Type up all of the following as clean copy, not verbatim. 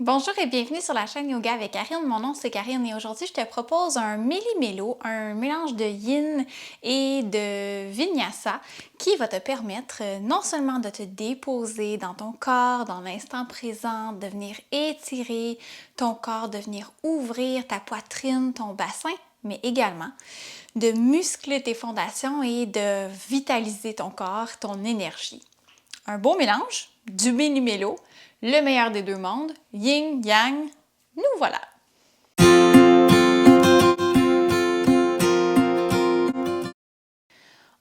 Bonjour et bienvenue sur la chaîne Yoga avec Karine. Mon nom c'est Karine et aujourd'hui je te propose un méli-mélo, un mélange de yin et de vinyasa qui va te permettre non seulement de te déposer dans ton corps, dans l'instant présent, de venir étirer ton corps, de venir ouvrir ta poitrine, ton bassin, mais également de muscler tes fondations et de vitaliser ton corps, ton énergie. Un beau mélange, du méli-mélo, le meilleur des deux mondes, yin, yang, nous voilà!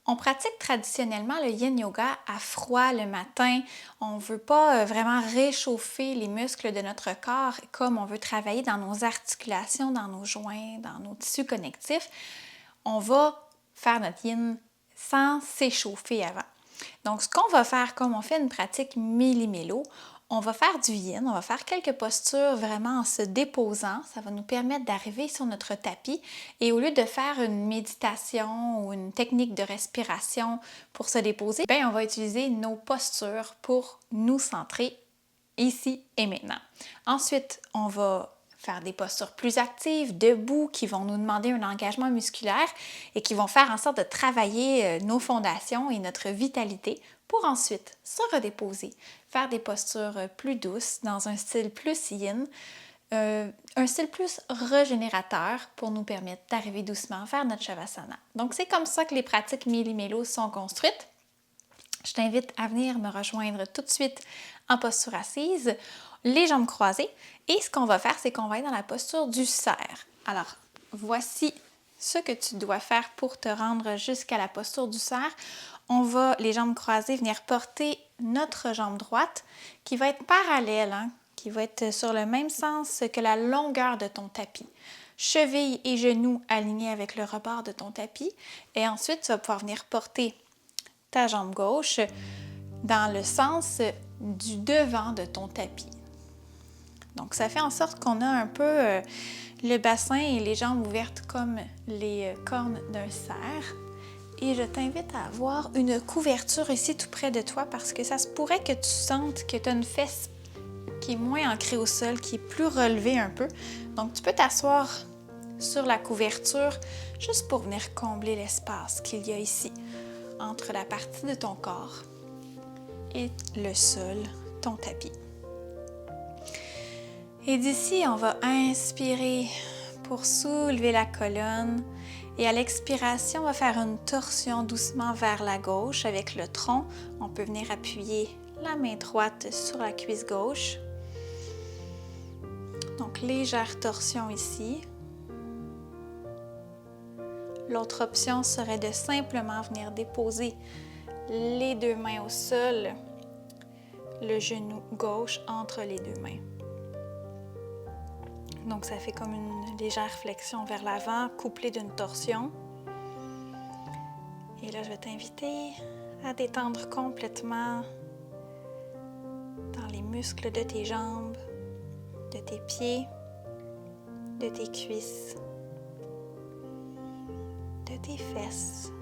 On pratique traditionnellement le yin yoga à froid le matin. On ne veut pas vraiment réchauffer les muscles de notre corps comme on veut travailler dans nos articulations, dans nos joints, dans nos tissus connectifs. On va faire notre yin sans s'échauffer avant. Donc, ce qu'on va faire, comme on fait une pratique méli-mélo, on va faire du yin, on va faire quelques postures vraiment en se déposant. Ça va nous permettre d'arriver sur notre tapis et au lieu de faire une méditation ou une technique de respiration pour se déposer, bien, on va utiliser nos postures pour nous centrer ici et maintenant. Ensuite, on va faire des postures plus actives, debout, qui vont nous demander un engagement musculaire et qui vont faire en sorte de travailler nos fondations et notre vitalité pour ensuite se redéposer, faire des postures plus douces dans un style plus yin, un style plus régénérateur pour nous permettre d'arriver doucement vers notre Shavasana. Donc, c'est comme ça que les pratiques méli-mélo sont construites. Je t'invite à venir me rejoindre tout de suite en posture assise, les jambes croisées. Et ce qu'on va faire, c'est qu'on va être dans la posture du cerf. Alors, voici ce que tu dois faire pour te rendre jusqu'à la posture du cerf. On va, les jambes croisées, venir porter notre jambe droite qui va être parallèle, qui va être sur le même sens que la longueur de ton tapis. Cheville et genoux alignés avec le rebord de ton tapis. Et ensuite, tu vas pouvoir venir porter ta jambe gauche dans le sens du devant de ton tapis. Donc, ça fait en sorte qu'on a un peu le bassin et les jambes ouvertes comme les cornes d'un cerf. Et je t'invite à avoir une couverture ici tout près de toi parce que ça se pourrait que tu sentes que tu as une fesse qui est moins ancrée au sol, qui est plus relevée un peu. Donc, tu peux t'asseoir sur la couverture juste pour venir combler l'espace qu'il y a ici entre la partie de ton corps et le sol, ton tapis. Et d'ici, on va inspirer pour soulever la colonne et à l'expiration, on va faire une torsion doucement vers la gauche avec le tronc. On peut venir appuyer la main droite sur la cuisse gauche. Donc, légère torsion ici. L'autre option serait de simplement venir déposer les deux mains au sol, le genou gauche entre les deux mains. Donc, ça fait comme une légère flexion vers l'avant, couplée d'une torsion. Et là, je vais t'inviter à détendre complètement dans les muscles de tes jambes, de tes pieds, de tes cuisses, de tes fesses.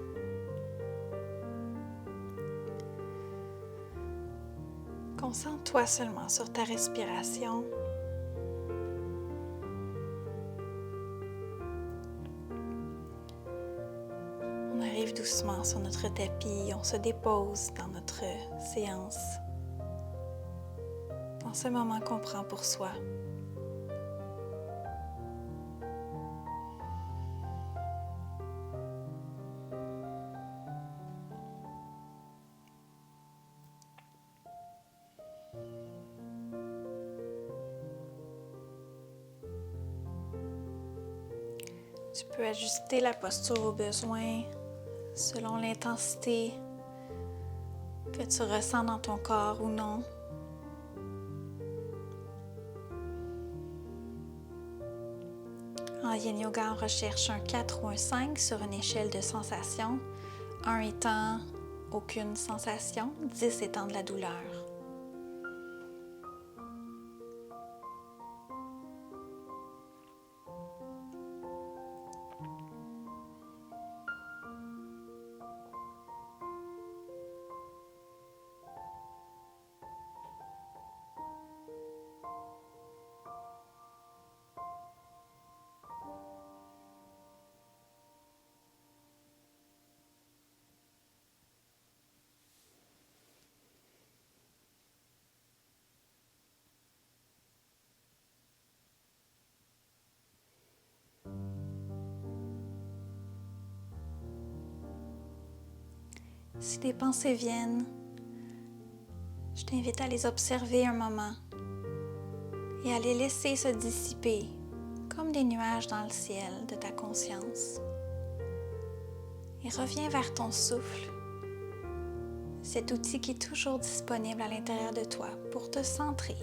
Concentre-toi seulement sur ta respiration. On arrive doucement sur notre tapis, on se dépose dans notre séance, dans ce moment qu'on prend pour soi. Tu peux ajuster la posture au besoin selon l'intensité que tu ressens dans ton corps ou non. En Yin Yoga, on recherche un 4 ou un 5 sur une échelle de sensations, 1 étant aucune sensation, 10 étant de la douleur. Si des pensées viennent, je t'invite à les observer un moment et à les laisser se dissiper comme des nuages dans le ciel de ta conscience. Et reviens vers ton souffle, cet outil qui est toujours disponible à l'intérieur de toi pour te centrer,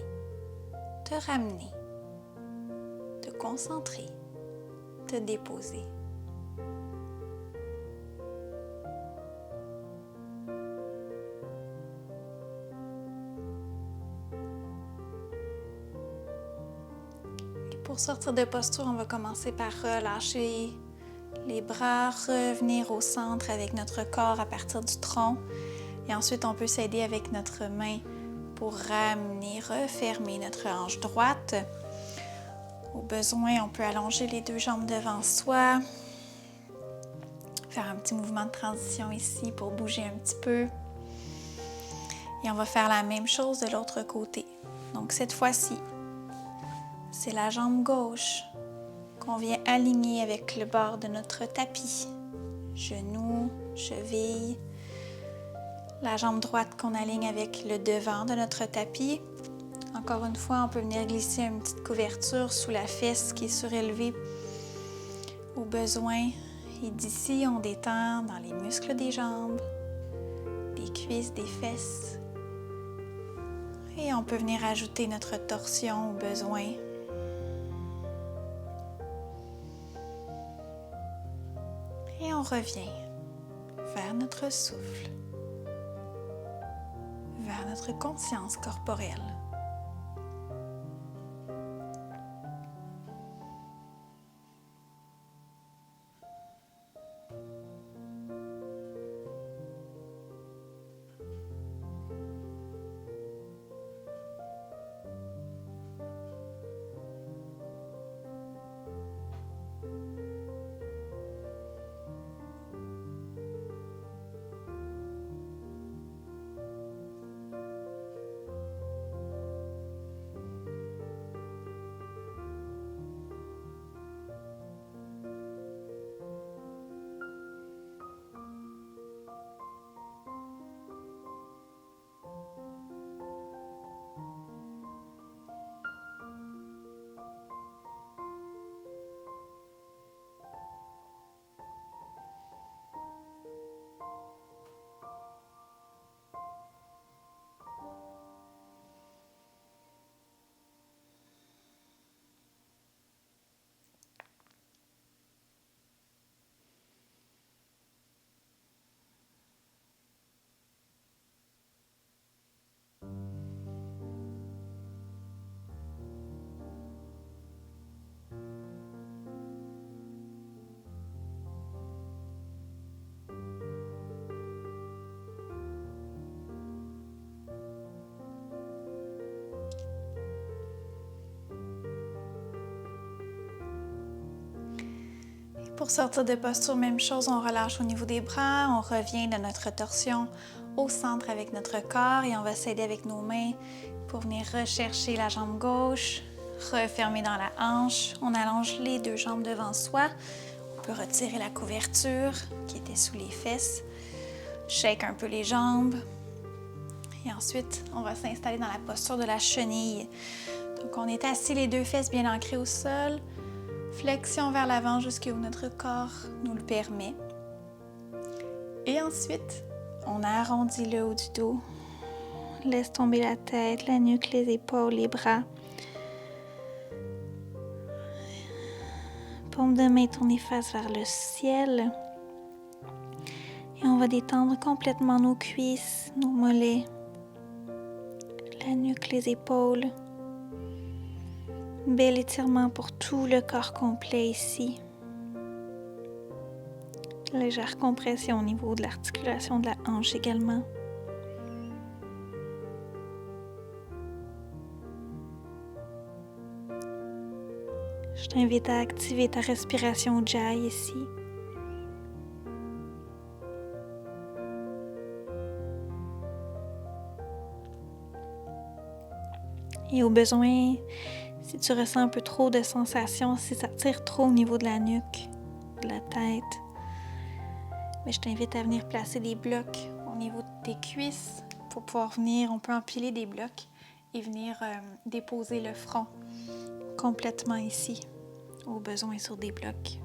te ramener, te concentrer, te déposer. Et pour sortir de posture, on va commencer par relâcher les bras, revenir au centre avec notre corps à partir du tronc. Et ensuite, on peut s'aider avec notre main pour ramener, refermer notre hanche droite. Au besoin, on peut allonger les deux jambes devant soi. Faire un petit mouvement de transition ici pour bouger un petit peu. Et on va faire la même chose de l'autre côté. Donc cette fois-ci, c'est la jambe gauche qu'on vient aligner avec le bord de notre tapis. Genoux, cheville. La jambe droite qu'on aligne avec le devant de notre tapis. Encore une fois, on peut venir glisser une petite couverture sous la fesse qui est surélevée au besoin. Et d'ici, on détend dans les muscles des jambes, des cuisses, des fesses. Et on peut venir ajouter notre torsion au besoin. Et on revient vers notre souffle, vers notre conscience corporelle. Pour sortir de posture, même chose, on relâche au niveau des bras, on revient de notre torsion au centre avec notre corps et on va s'aider avec nos mains pour venir rechercher la jambe gauche, refermer dans la hanche. On allonge les deux jambes devant soi. On peut retirer la couverture qui était sous les fesses. Shake un peu les jambes. Et ensuite, on va s'installer dans la posture de la chenille. Donc, on est assis, les deux fesses bien ancrées au sol. Flexion vers l'avant jusqu'où notre corps nous le permet. Et ensuite, on arrondit le haut du dos. Laisse tomber la tête, la nuque, les épaules, les bras. Paume de main tournée face vers le ciel. Et on va détendre complètement nos cuisses, nos mollets, la nuque, les épaules. Bel étirement pour tout le corps complet ici. Légère compression au niveau de l'articulation de la hanche également. Je t'invite à activer ta respiration Ujjayi ici. Et au besoin, si tu ressens un peu trop de sensations, si ça tire trop au niveau de la nuque, de la tête, mais je t'invite à venir placer des blocs au niveau de tes cuisses pour pouvoir venir, on peut empiler des blocs et venir déposer le front complètement ici, au besoin sur des blocs.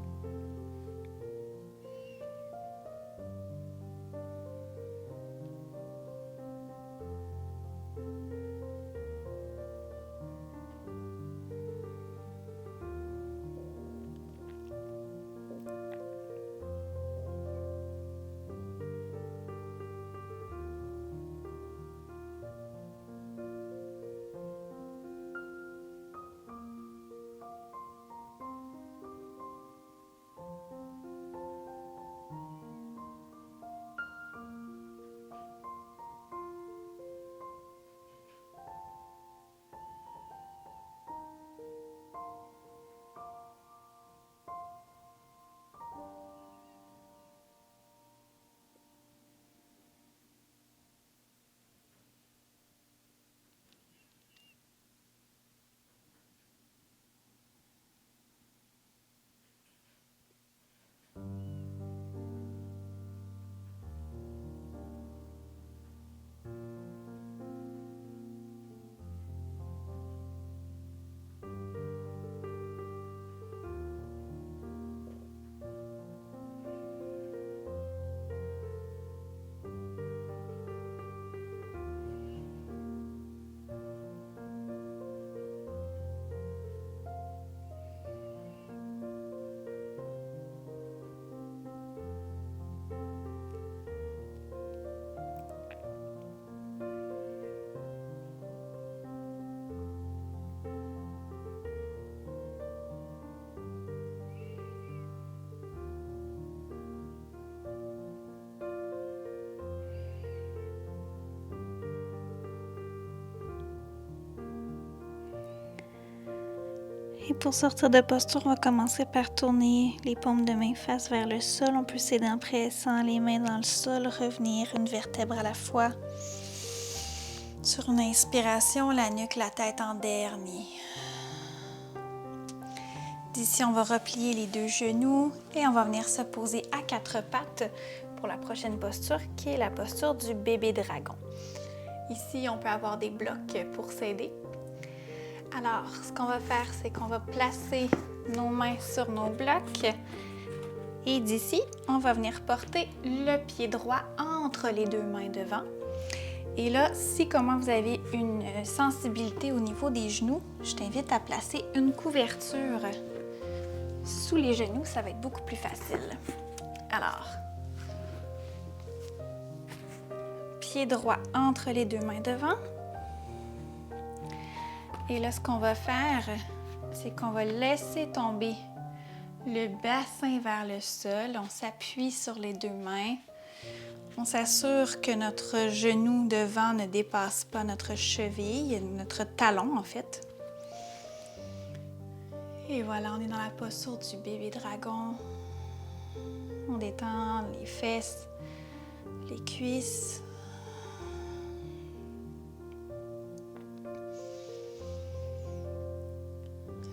Et pour sortir de posture, on va commencer par tourner les paumes de main face vers le sol. On peut s'aider en pressant les mains dans le sol, revenir une vertèbre à la fois. Sur une inspiration, la nuque, la tête en dernier. D'ici, on va replier les deux genoux et on va venir se poser à quatre pattes pour la prochaine posture qui est la posture du bébé dragon. Ici, on peut avoir des blocs pour s'aider. Alors, ce qu'on va faire, c'est qu'on va placer nos mains sur nos blocs et d'ici, on va venir porter le pied droit entre les deux mains devant. Et là, si comment vous avez une sensibilité au niveau des genoux, je t'invite à placer une couverture sous les genoux, ça va être beaucoup plus facile. Alors, pied droit entre les deux mains devant. Et là, ce qu'on va faire, c'est qu'on va laisser tomber le bassin vers le sol. On s'appuie sur les deux mains. On s'assure que notre genou devant ne dépasse pas notre cheville, notre talon en fait. Et voilà, on est dans la posture du bébé dragon. On détend les fesses, les cuisses.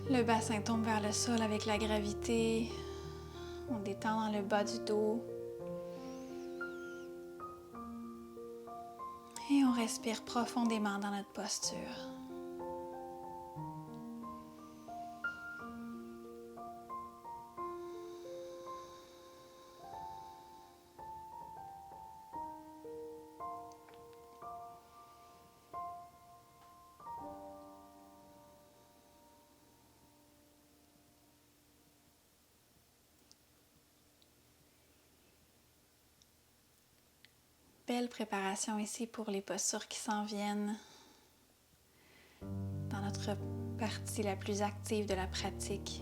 Le bassin tombe vers le sol avec la gravité. On détend dans le bas du dos. Et on respire profondément dans notre posture. Belle préparation ici pour les postures qui s'en viennent dans notre partie la plus active de la pratique.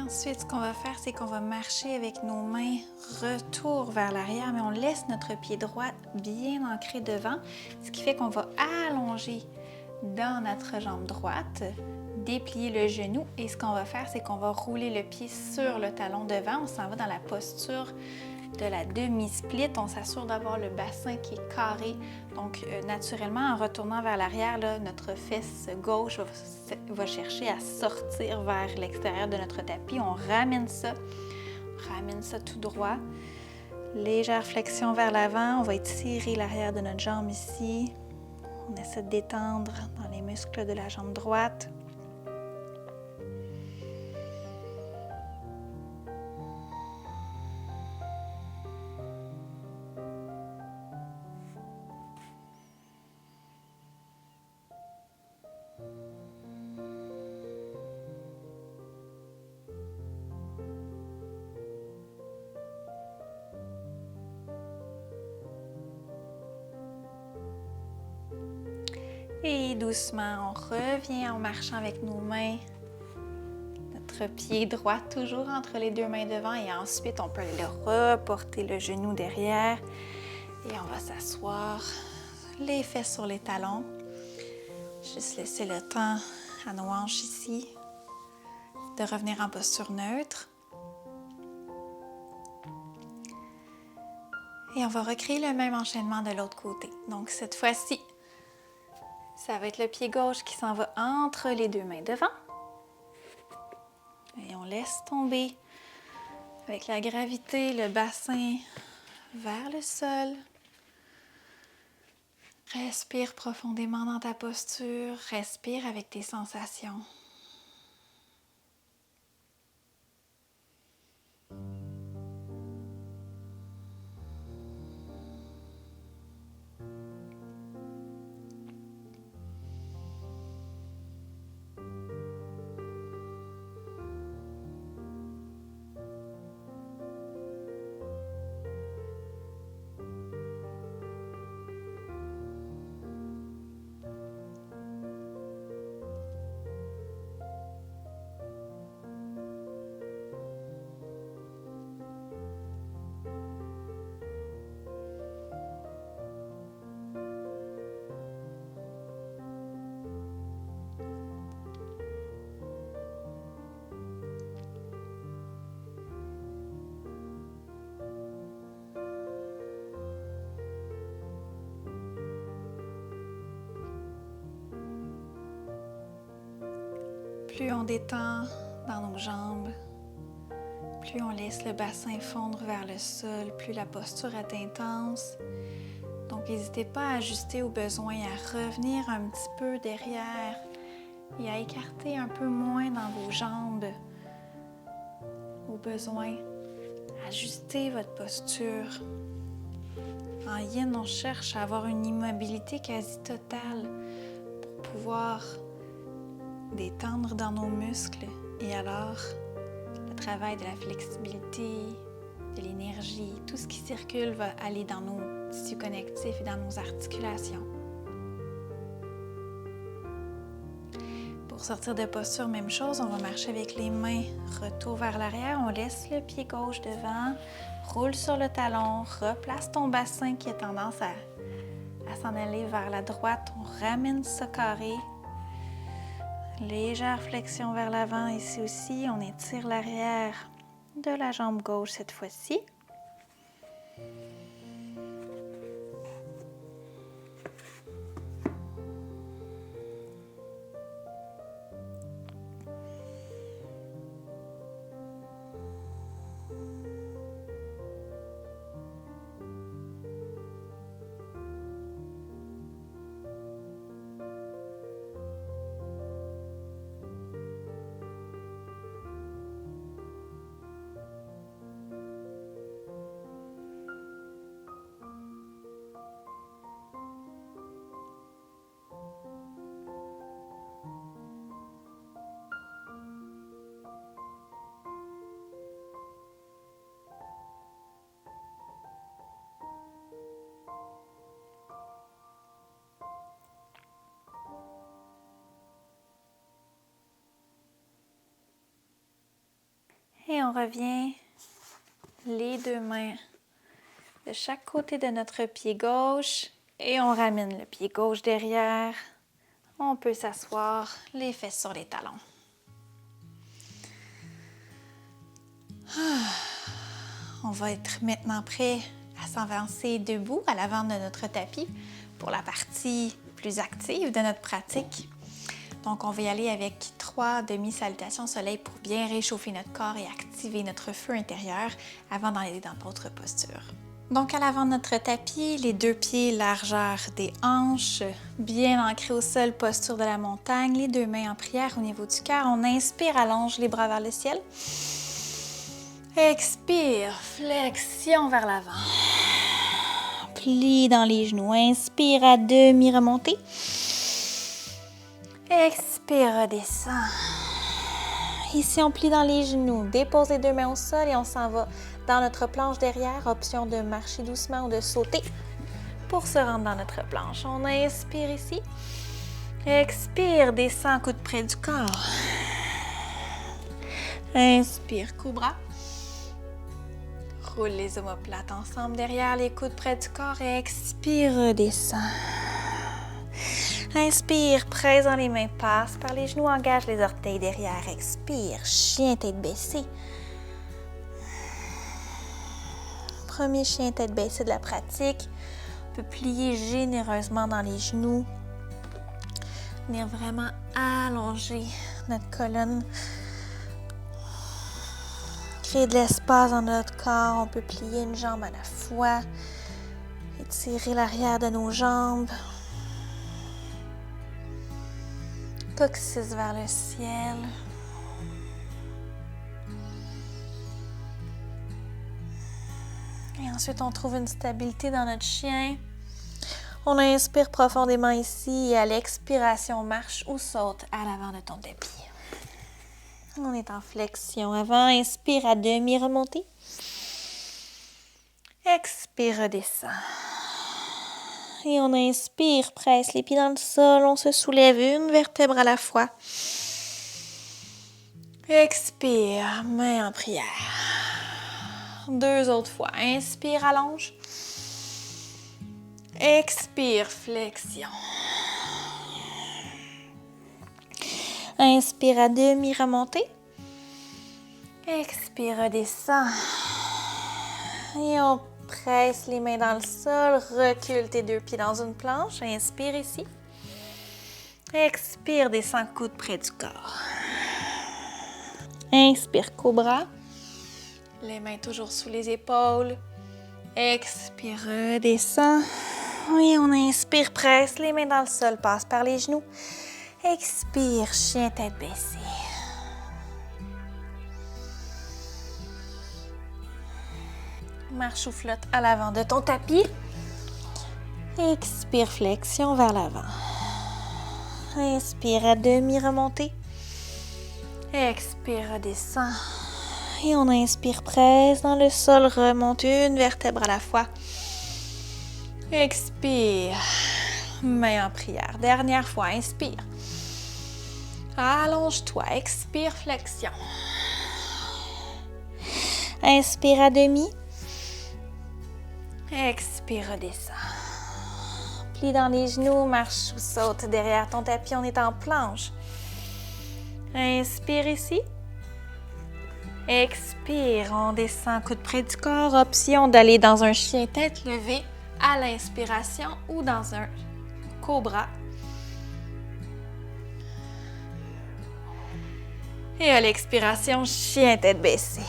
Et ensuite, ce qu'on va faire, c'est qu'on va marcher avec nos mains retour vers l'arrière, mais on laisse notre pied droit bien ancré devant, ce qui fait qu'on va allonger dans notre jambe droite, déplier le genou et ce qu'on va faire, c'est qu'on va rouler le pied sur le talon devant. On s'en va dans la posture de la demi-split. On s'assure d'avoir le bassin qui est carré. Donc, naturellement, en retournant vers l'arrière, là, notre fesse gauche va chercher à sortir vers l'extérieur de notre tapis. On ramène ça tout droit. Légère flexion vers l'avant. On va étirer l'arrière de notre jambe ici. On essaie de détendre dans les muscles de la jambe droite. Et doucement, on revient en marchant avec nos mains. Notre pied droit toujours entre les deux mains devant et ensuite on peut reporter le genou derrière et on va s'asseoir, les fesses sur les talons. Juste laisser le temps à nos hanches ici de revenir en posture neutre. Et on va recréer le même enchaînement de l'autre côté. Donc cette fois-ci, ça va être le pied gauche qui s'en va entre les deux mains devant. Et on laisse tomber avec la gravité, le bassin vers le sol. Respire profondément dans ta posture. Respire avec tes sensations. Plus on détend dans nos jambes, plus on laisse le bassin fondre vers le sol, plus la posture est intense. Donc, n'hésitez pas à ajuster au besoin, à revenir un petit peu derrière et à écarter un peu moins dans vos jambes au besoin. Ajustez votre posture. En yin, on cherche à avoir une immobilité quasi totale pour pouvoir détendre dans nos muscles et alors le travail de la flexibilité, de l'énergie, tout ce qui circule va aller dans nos tissus connectifs et dans nos articulations. Pour sortir de posture, même chose, on va marcher avec les mains, retour vers l'arrière, on laisse le pied gauche devant, roule sur le talon, replace ton bassin qui a tendance à s'en aller vers la droite, on ramène ça carré. Légère flexion vers l'avant ici aussi, on étire l'arrière de la jambe gauche cette fois-ci. on revient les deux mains de chaque côté de notre pied gauche et on ramène le pied gauche derrière. On peut s'asseoir, les fesses sur les talons. On va être maintenant prêt à s'avancer debout à l'avant de notre tapis pour la partie plus active de notre pratique. Donc, on va y aller avec 3 demi-salutations au soleil pour bien réchauffer notre corps et activer notre feu intérieur avant d'aller dans d'autres postures. Donc, à l'avant de notre tapis, les 2 pieds largeur des hanches, bien ancrés au sol, posture de la montagne, les 2 mains en prière au niveau du cœur. On inspire, allonge les bras vers le ciel. Expire, flexion vers l'avant. Plie dans les genoux. Inspire à demi, remontez. Expire, redescend. Ici, on plie dans les genoux. Dépose les 2 mains au sol et on s'en va dans notre planche derrière. Option de marcher doucement ou de sauter pour se rendre dans notre planche. On inspire ici. Expire, descend, coude près du corps. Inspire, cobra. Roule les omoplates ensemble derrière, les coudes près du corps et expire, redescend. Inspire, presse dans les mains, passe par les genoux, engage les orteils derrière. Expire, chien tête baissée. Premier chien tête baissée de la pratique. On peut plier généreusement dans les genoux. Venir vraiment allonger notre colonne. Créer de l'espace dans notre corps. On peut plier une jambe à la fois. Étirer l'arrière de nos jambes. Coccyx vers le ciel. Et ensuite, on trouve une stabilité dans notre chien. On inspire profondément ici et à l'expiration, marche ou saute à l'avant de ton tapis. On est en flexion avant. Inspire à demi, remontez. Expire, redescend. Et on inspire, presse les pieds dans le sol. On se soulève une vertèbre à la fois. Expire, main en prière. 2 autres fois. Inspire, allonge. Expire, flexion. Inspire à demi, remontez. Expire, redescend. Et on presse les mains dans le sol. Recule tes 2 pieds dans une planche. Inspire ici. Expire, descend, coude près du corps. Inspire, cobra. Les mains toujours sous les épaules. Expire, redescend. Et on inspire, presse les mains dans le sol, passe par les genoux. Expire, chien tête baissée. Marche ou flotte à l'avant de ton tapis. Expire, flexion vers l'avant. Inspire à demi, remontez. Expire, redescend. Et on inspire, presse dans le sol, remonte une vertèbre à la fois. Expire, main en prière. Dernière fois, inspire. Allonge-toi, expire, flexion. Inspire à demi. Expire, redescend. Plie dans les genoux, marche ou saute derrière ton tapis, on est en planche. Inspire ici. Expire, on descend, coude près du corps. Option d'aller dans un chien tête levée à l'inspiration ou dans un cobra. Et à l'expiration, chien tête baissée.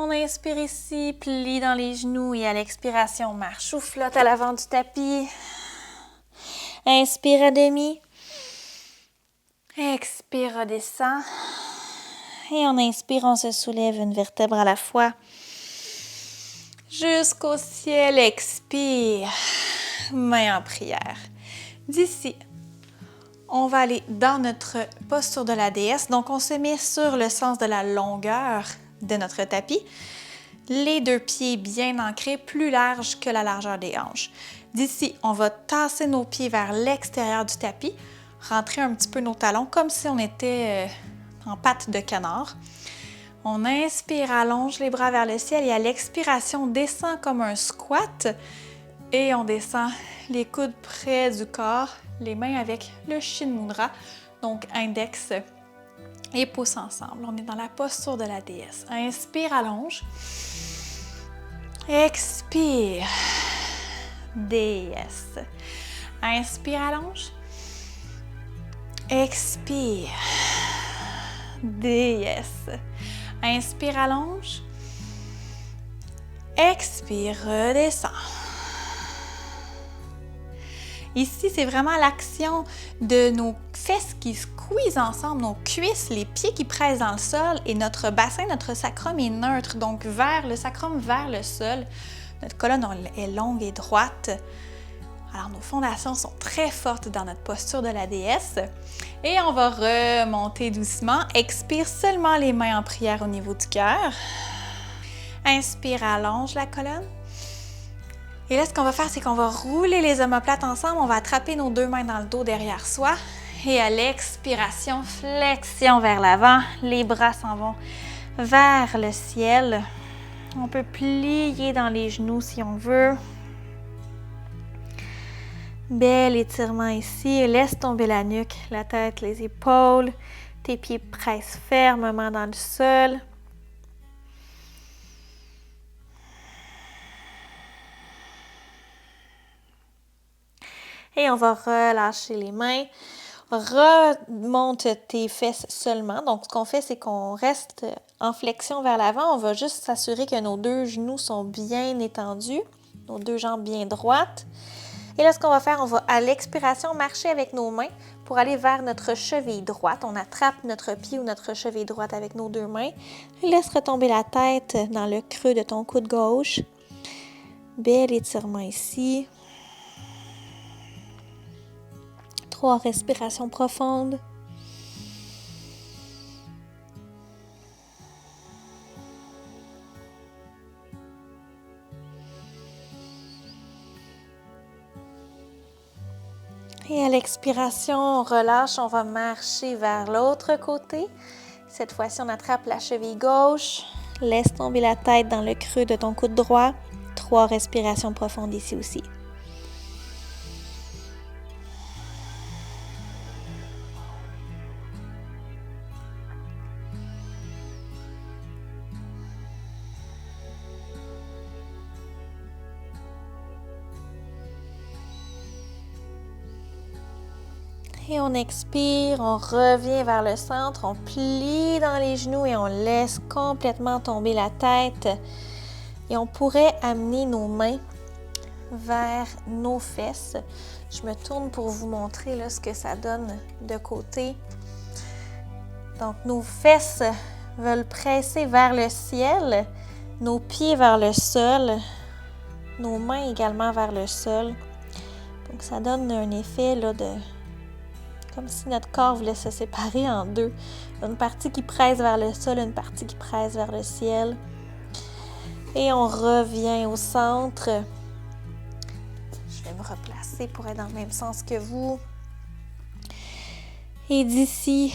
On inspire ici, plie dans les genoux et à l'expiration, marche ou flotte à l'avant du tapis. Inspire à demi. Expire, redescend. Et on inspire, on se soulève une vertèbre à la fois. Jusqu'au ciel, expire. Main en prière. D'ici, on va aller dans notre posture de la déesse. Donc, on se met sur le sens de la longueur de notre tapis. Les 2 pieds bien ancrés, plus larges que la largeur des hanches. D'ici, on va tasser nos pieds vers l'extérieur du tapis, rentrer un petit peu nos talons comme si on était en pattes de canard. On inspire, allonge les bras vers le ciel et à l'expiration, on descend comme un squat et on descend les coudes près du corps, les mains avec le Shin Mudra, donc index et pouce ensemble. On est dans la posture de la déesse. Inspire, allonge. Expire, déesse. Inspire, allonge. Expire, déesse. Inspire, allonge. Expire, redescend. Ici, c'est vraiment l'action de nos fesses qui squeezent ensemble, nos cuisses, les pieds qui pressent dans le sol et notre bassin, notre sacrum est neutre, donc vers le sacrum, vers le sol. Notre colonne est longue et droite. Alors, nos fondations sont très fortes dans notre posture de la déesse. Et on va remonter doucement. Expire seulement les mains en prière au niveau du cœur. Inspire, allonge la colonne. Et là, ce qu'on va faire, c'est qu'on va rouler les omoplates ensemble. On va attraper nos deux mains dans le dos derrière soi. Et à l'expiration, flexion vers l'avant. Les bras s'en vont vers le ciel. On peut plier dans les genoux si on veut. Bel étirement ici. Laisse tomber la nuque, la tête, les épaules. Tes pieds pressent fermement dans le sol. Et on va relâcher les mains. Remonte tes fesses seulement. Donc, ce qu'on fait, c'est qu'on reste en flexion vers l'avant. On va juste s'assurer que nos deux genoux sont bien étendus, nos deux jambes bien droites. Et là, ce qu'on va faire, on va à l'expiration marcher avec nos mains pour aller vers notre cheville droite. On attrape notre pied ou notre cheville droite avec nos deux mains. Laisse retomber la tête dans le creux de ton coude gauche. Bel étirement ici. 3 respirations profondes. Et à l'expiration, on relâche, on va marcher vers l'autre côté. Cette fois-ci, on attrape la cheville gauche. Laisse tomber la tête dans le creux de ton coude droit. 3 respirations profondes ici aussi. Et on expire, on revient vers le centre, on plie dans les genoux et on laisse complètement tomber la tête. Et on pourrait amener nos mains vers nos fesses. Je me tourne pour vous montrer là, ce que ça donne de côté. Donc, nos fesses veulent presser vers le ciel, nos pieds vers le sol, nos mains également vers le sol. Donc, ça donne un effet là, comme si notre corps voulait se séparer en deux. Une partie qui presse vers le sol, une partie qui presse vers le ciel. Et on revient au centre. Je vais me replacer pour être dans le même sens que vous. Et d'ici,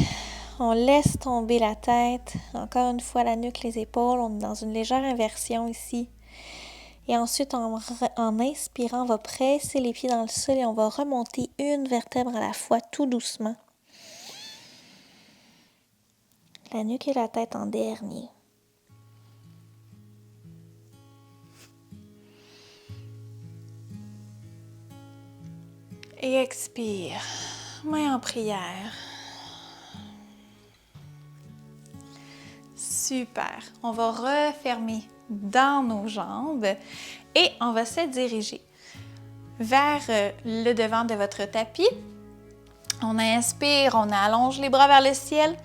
on laisse tomber la tête. Encore une fois, la nuque, les épaules. On est dans une légère inversion ici. Et ensuite, en inspirant, on va presser les pieds dans le sol et on va remonter une vertèbre à la fois, tout doucement. La nuque et la tête en dernier. Et expire, main en prière. Super. On va refermer dans nos jambes et on va se diriger vers le devant de votre tapis. On inspire, on allonge les bras vers le ciel.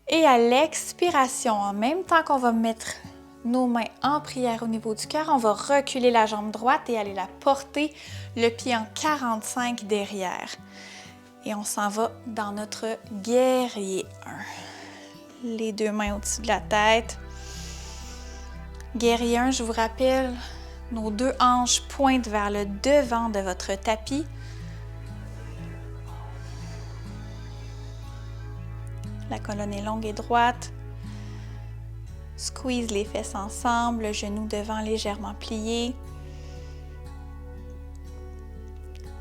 Et à l'expiration, en même temps qu'on va mettre nos mains en prière au niveau du cœur, on va reculer la jambe droite et aller la porter, le pied en 45 derrière. Et on s'en va dans notre guerrier 1. Les deux mains au-dessus de la tête. Guerrier 1, je vous rappelle, Nos deux hanches pointent vers le devant de votre tapis. La colonne est longue et droite. Squeeze les fesses ensemble, le genou devant légèrement plié.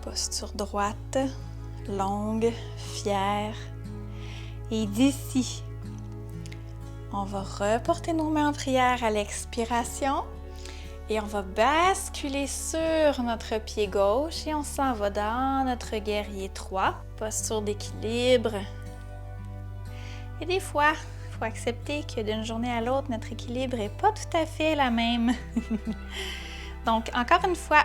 Posture droite, longue, fière. Et d'ici, on va reporter nos mains en prière à l'expiration et on va basculer sur notre pied gauche et on s'en va dans notre guerrier 3. Posture d'équilibre. Et des fois, il faut accepter que d'une journée à l'autre, notre équilibre n'est pas tout à fait la même. Donc, encore une fois,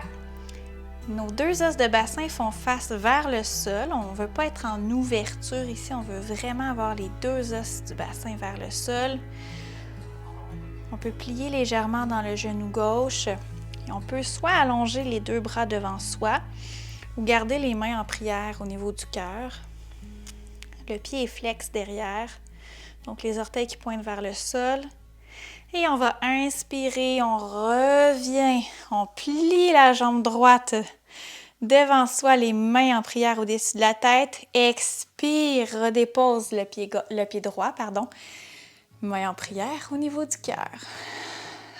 nos deux os de bassin font face vers le sol. On ne veut pas être en ouverture ici, on veut vraiment avoir les deux os du bassin vers le sol. On peut plier légèrement dans le genou gauche et on peut soit allonger les deux bras devant soi ou garder les mains en prière au niveau du cœur. Le pied est flex derrière, donc les orteils qui pointent vers le sol. Et on va inspirer, on revient, on plie la jambe droite devant soi, les mains en prière au-dessus de la tête. Expire, redépose le pied droit, mains en prière au niveau du cœur.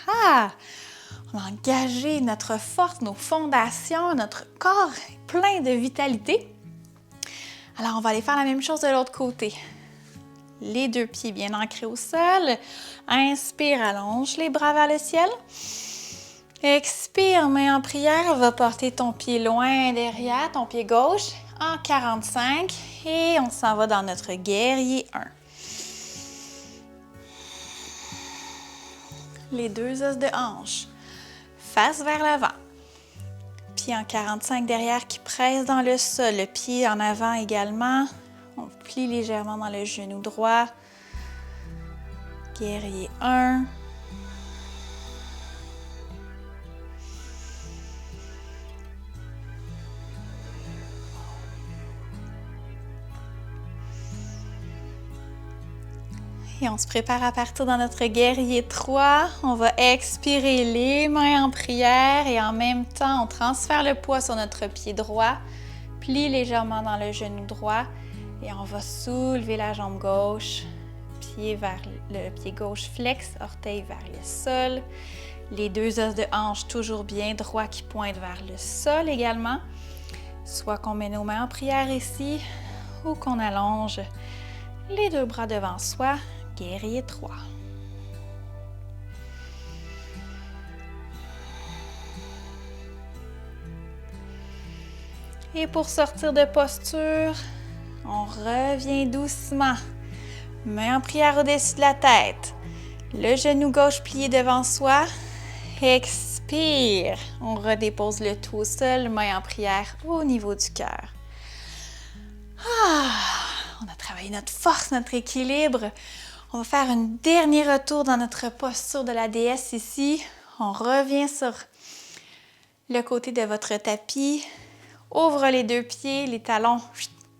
On a engagé notre force, nos fondations, notre corps est plein de vitalité. Alors, on va aller faire la même chose de l'autre côté. Les deux pieds bien ancrés au sol. Inspire, allonge les bras vers le ciel. Expire, main en prière. Va porter ton pied loin derrière, ton pied gauche, en 45. Et on s'en va dans notre guerrier 1. Les deux os de hanche, face vers l'avant. Pied en 45 derrière qui presse dans le sol, le pied en avant également. On plie légèrement dans le genou droit. Guerrier 1. Et on se prépare à partir dans notre guerrier 3. On va expirer les mains en prière et en même temps, on transfère le poids sur notre pied droit. Plie légèrement dans le genou droit et on va soulever la jambe gauche. Pied vers le pied gauche flex, orteil vers le sol. Les deux os de hanche toujours bien droits qui pointent vers le sol également. Soit qu'on met nos mains en prière ici ou qu'on allonge les deux bras devant soi. Guerrier 3. Et pour sortir de posture, on revient doucement. Main en prière au-dessus de la tête. Le genou gauche plié devant soi. Expire. On redépose le tout au sol, main en prière au niveau du cœur. On a travaillé notre force, notre équilibre. On va faire un dernier retour dans notre posture de la déesse ici. On revient sur le côté de votre tapis. Ouvre les deux pieds, les talons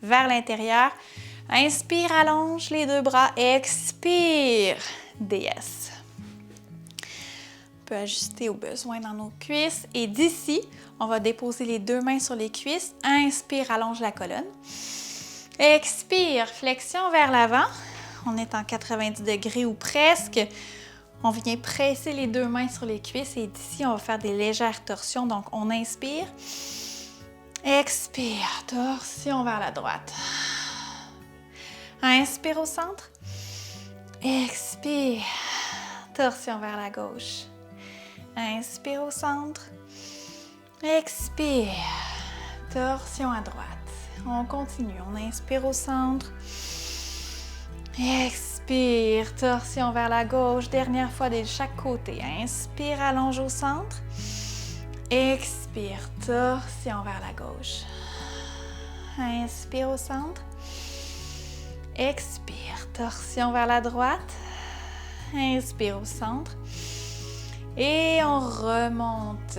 vers l'intérieur. Inspire, allonge les deux bras. Expire, déesse. On peut ajuster au besoin dans nos cuisses. Et d'ici, on va déposer les deux mains sur les cuisses. Inspire, allonge la colonne. Expire, flexion vers l'avant. On est en 90 degrés ou presque. On vient presser les deux mains sur les cuisses et d'ici, on va faire des légères torsions. Donc, on inspire. Expire, torsion vers la droite. Inspire au centre. Expire, torsion vers la gauche. Inspire au centre. Expire, torsion à droite. On continue. On inspire au centre. Expire, torsion vers la gauche. Dernière fois de chaque côté. Inspire, allonge au centre. Expire, torsion vers la gauche. Inspire au centre. Expire, torsion vers la droite. Inspire au centre. Et on remonte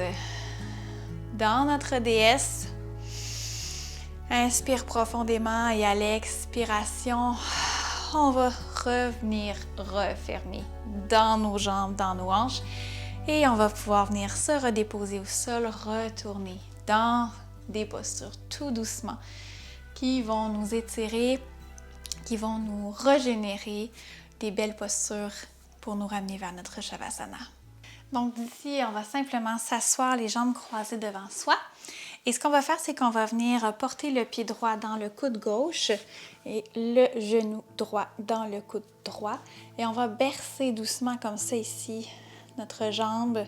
dans notre déesse. Inspire profondément et à l'expiration, on va revenir refermer dans nos jambes, dans nos hanches. Et on va pouvoir venir se redéposer au sol, retourner dans des postures tout doucement qui vont nous étirer, qui vont nous régénérer, des belles postures pour nous ramener vers notre Shavasana. Donc d'ici, on va simplement s'asseoir, les jambes croisées devant soi. Et ce qu'on va faire, c'est qu'on va venir porter le pied droit dans le coude gauche et le genou droit dans le coude droit. Et on va bercer doucement comme ça ici notre jambe,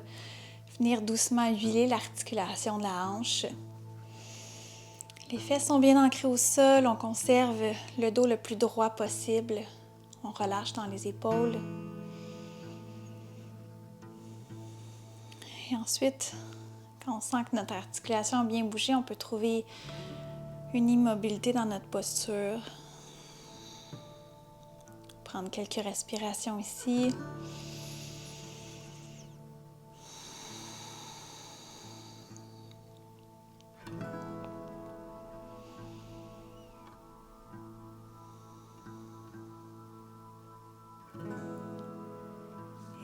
venir doucement huiler l'articulation de la hanche. Les fesses sont bien ancrées au sol, on conserve le dos le plus droit possible. On relâche dans les épaules. Et ensuite, quand on sent que notre articulation a bien bougé, on peut trouver une immobilité dans notre posture. Prendre quelques respirations ici.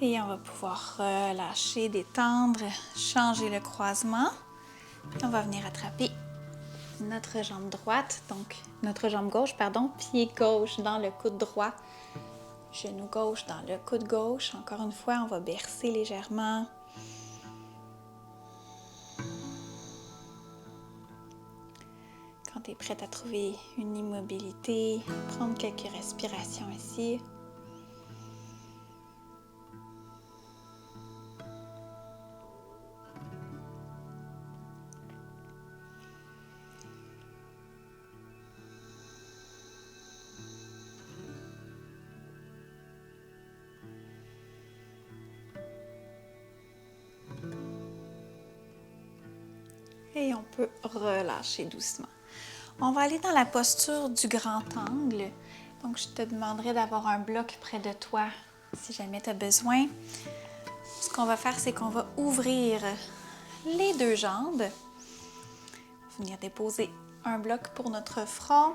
Et on va pouvoir relâcher, détendre, changer le croisement. On va venir attraper notre jambe droite, donc notre jambe gauche, pied gauche dans le coude droit, genou gauche dans le coude gauche. Encore une fois, on va bercer légèrement. Quand tu es prête à trouver une immobilité, prendre quelques respirations ici. Et on peut relâcher doucement. On va aller dans la posture du grand angle. Donc, je te demanderai d'avoir un bloc près de toi si jamais tu as besoin. Ce qu'on va faire, c'est qu'on va ouvrir les deux jambes. Venir déposer un bloc pour notre front.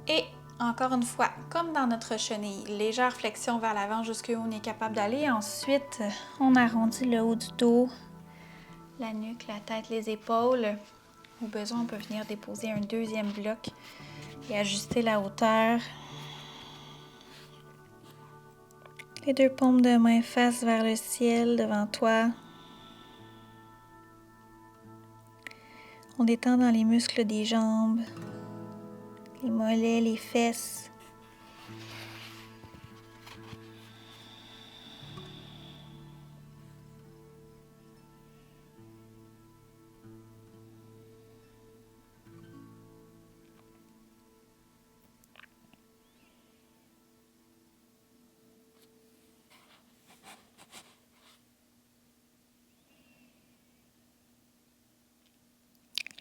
Et encore une fois, comme dans notre chenille, légère flexion vers l'avant jusqu'où on est capable d'aller. Ensuite, on arrondit le haut du dos, la nuque, la tête, les épaules. Au besoin, on peut venir déposer un deuxième bloc et ajuster la hauteur. Les deux paumes de main face vers le ciel devant toi. On détend dans les muscles des jambes, les mollets, les fesses.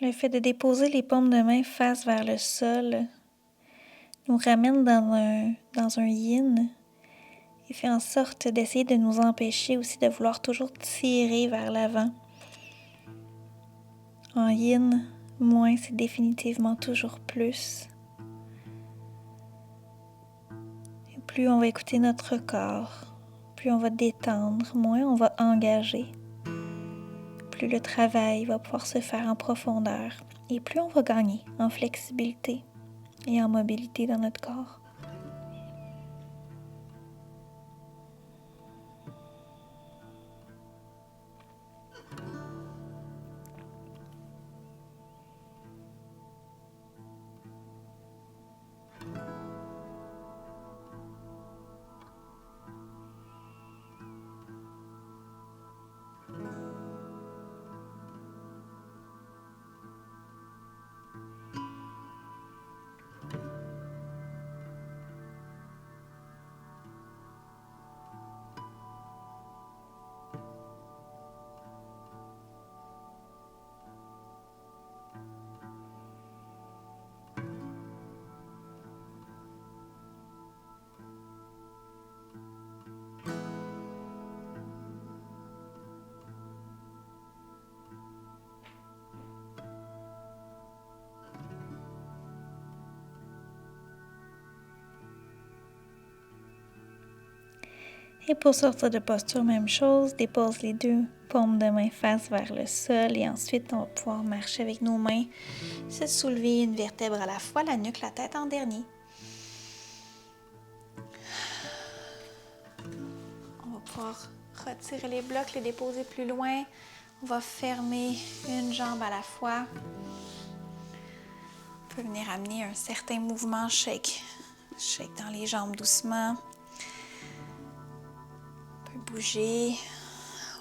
Le fait de déposer les paumes de main face vers le sol nous ramène dans un yin et fait en sorte d'essayer de nous empêcher aussi de vouloir toujours tirer vers l'avant. En yin, moins c'est définitivement toujours plus. Et plus on va écouter notre corps, plus on va détendre, moins on va engager. Plus le travail va pouvoir se faire en profondeur et plus on va gagner en flexibilité et en mobilité dans notre corps. Et pour sortir de posture, même chose, dépose les deux paumes de main face vers le sol et ensuite on va pouvoir marcher avec nos mains, se soulever une vertèbre à la fois, la nuque, la tête en dernier. On va pouvoir retirer les blocs, les déposer plus loin. On va fermer une jambe à la fois. On peut venir amener un certain mouvement shake. Shake dans les jambes doucement. On peut bouger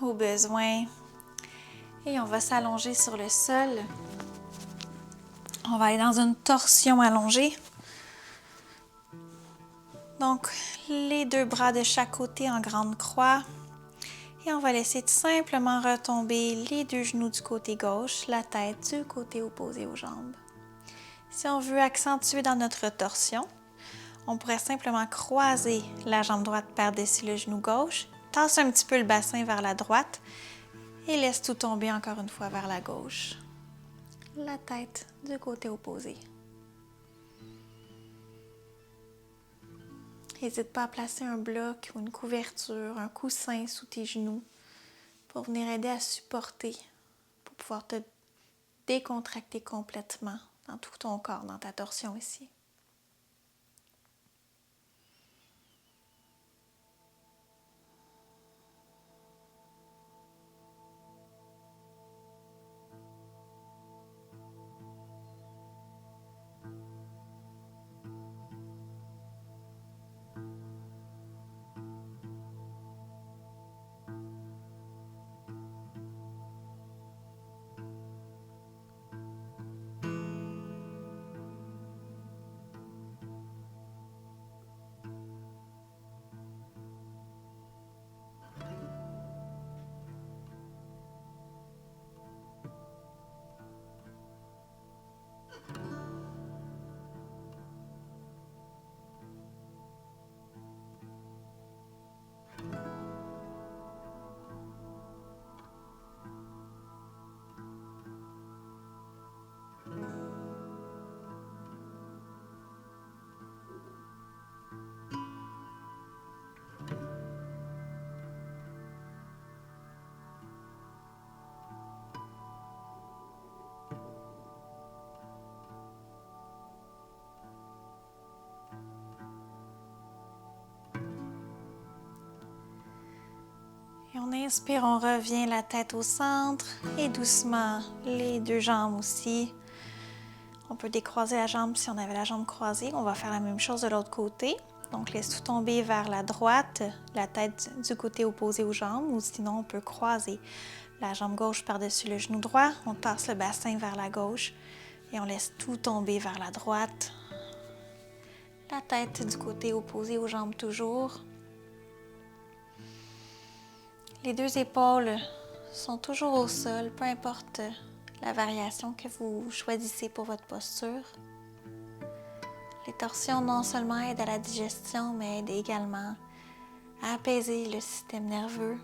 au besoin. Et on va s'allonger sur le sol. On va aller dans une torsion allongée. Donc, les deux bras de chaque côté en grande croix. Et on va laisser tout simplement retomber les deux genoux du côté gauche, la tête du côté opposé aux jambes. Si on veut accentuer dans notre torsion, on pourrait simplement croiser la jambe droite par-dessus le genou gauche, tasse un petit peu le bassin vers la droite et laisse tout tomber encore une fois vers la gauche. La tête du côté opposé. N'hésite pas à placer un bloc ou une couverture, un coussin sous tes genoux pour venir aider à supporter, pour pouvoir te décontracter complètement dans tout ton corps, dans ta torsion ici. Et on inspire, on revient la tête au centre et doucement les deux jambes aussi. On peut décroiser la jambe si on avait la jambe croisée. On va faire la même chose de l'autre côté. Donc laisse tout tomber vers la droite, la tête du côté opposé aux jambes ou sinon on peut croiser la jambe gauche par-dessus le genou droit. On tasse le bassin vers la gauche et on laisse tout tomber vers la droite. La tête du côté opposé aux jambes toujours. Les deux épaules sont toujours au sol, peu importe la variation que vous choisissez pour votre posture. Les torsions non seulement aident à la digestion, mais aident également à apaiser le système nerveux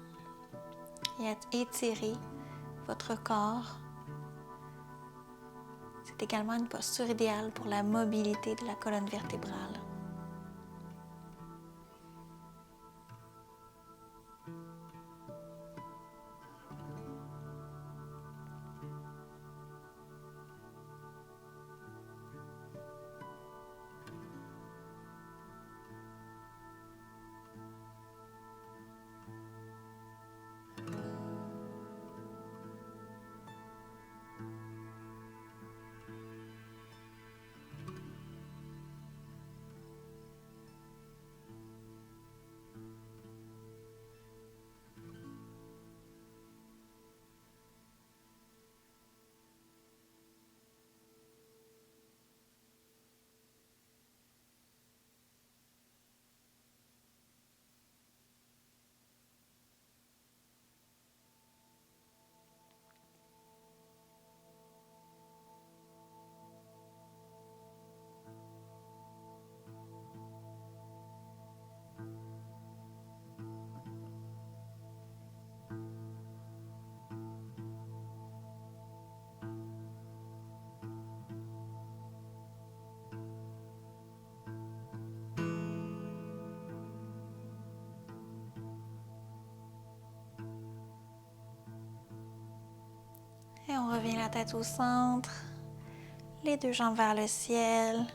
et à étirer votre corps. C'est également une posture idéale pour la mobilité de la colonne vertébrale. revient la tête au centre, les deux jambes vers le ciel.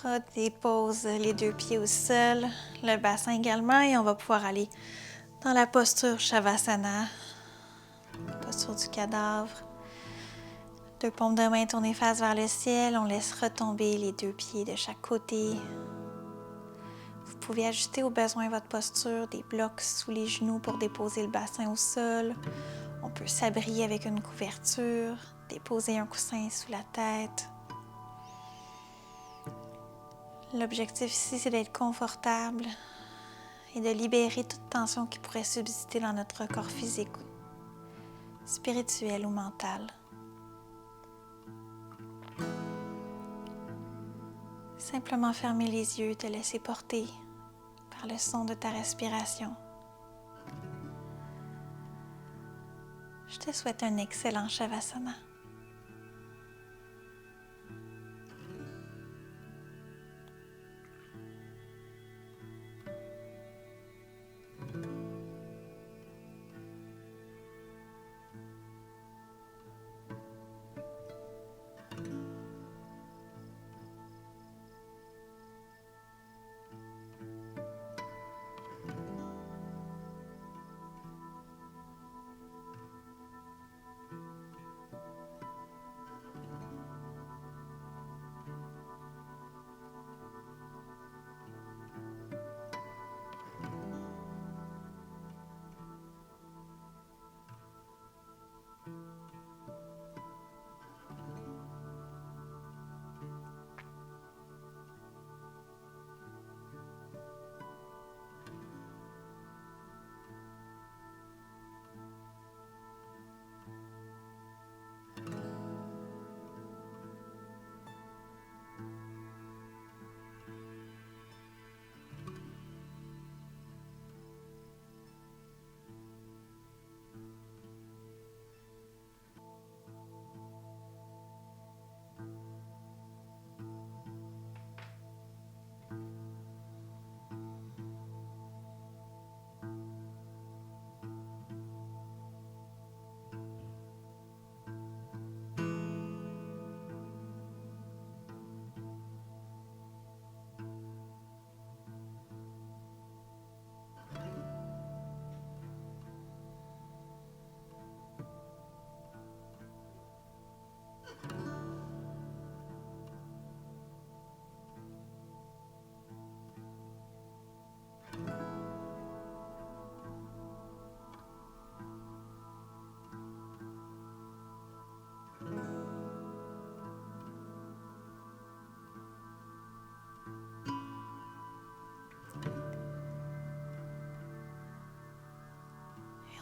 Redépose les deux pieds au sol, le bassin également, et on va pouvoir aller dans la posture Shavasana, posture du cadavre. Deux paumes de main tournées face vers le ciel, on laisse retomber les deux pieds de chaque côté. Vous pouvez ajuster au besoin votre posture, des blocs sous les genoux pour déposer le bassin au sol. On peut s'abrier avec une couverture, déposer un coussin sous la tête. L'objectif ici, c'est d'être confortable et de libérer toute tension qui pourrait subsister dans notre corps physique, spirituel ou mental. Simplement fermer les yeux, te laisser porter par le son de ta respiration. Je te souhaite un excellent Shavasana.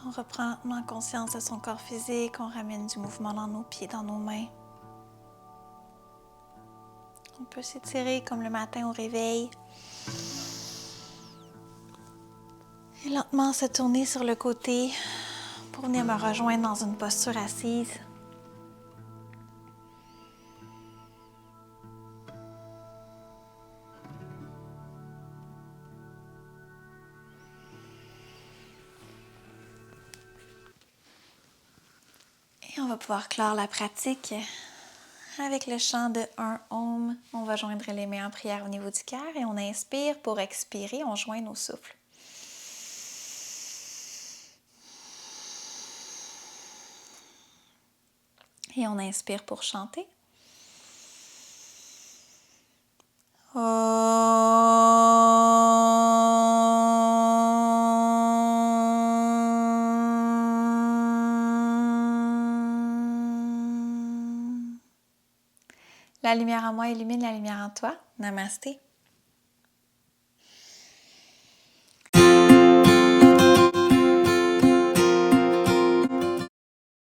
On reprend lentement conscience de son corps physique, on ramène du mouvement dans nos pieds, dans nos mains. On peut s'étirer comme le matin au réveil. Et lentement se tourner sur le côté pour venir me rejoindre dans une posture assise. Et on va pouvoir clore la pratique avec le chant de un Om. On va joindre les mains en prière au niveau du cœur et on inspire. Pour expirer, on joint nos souffles. Et on inspire pour chanter. La lumière en moi illumine la lumière en toi. Namasté.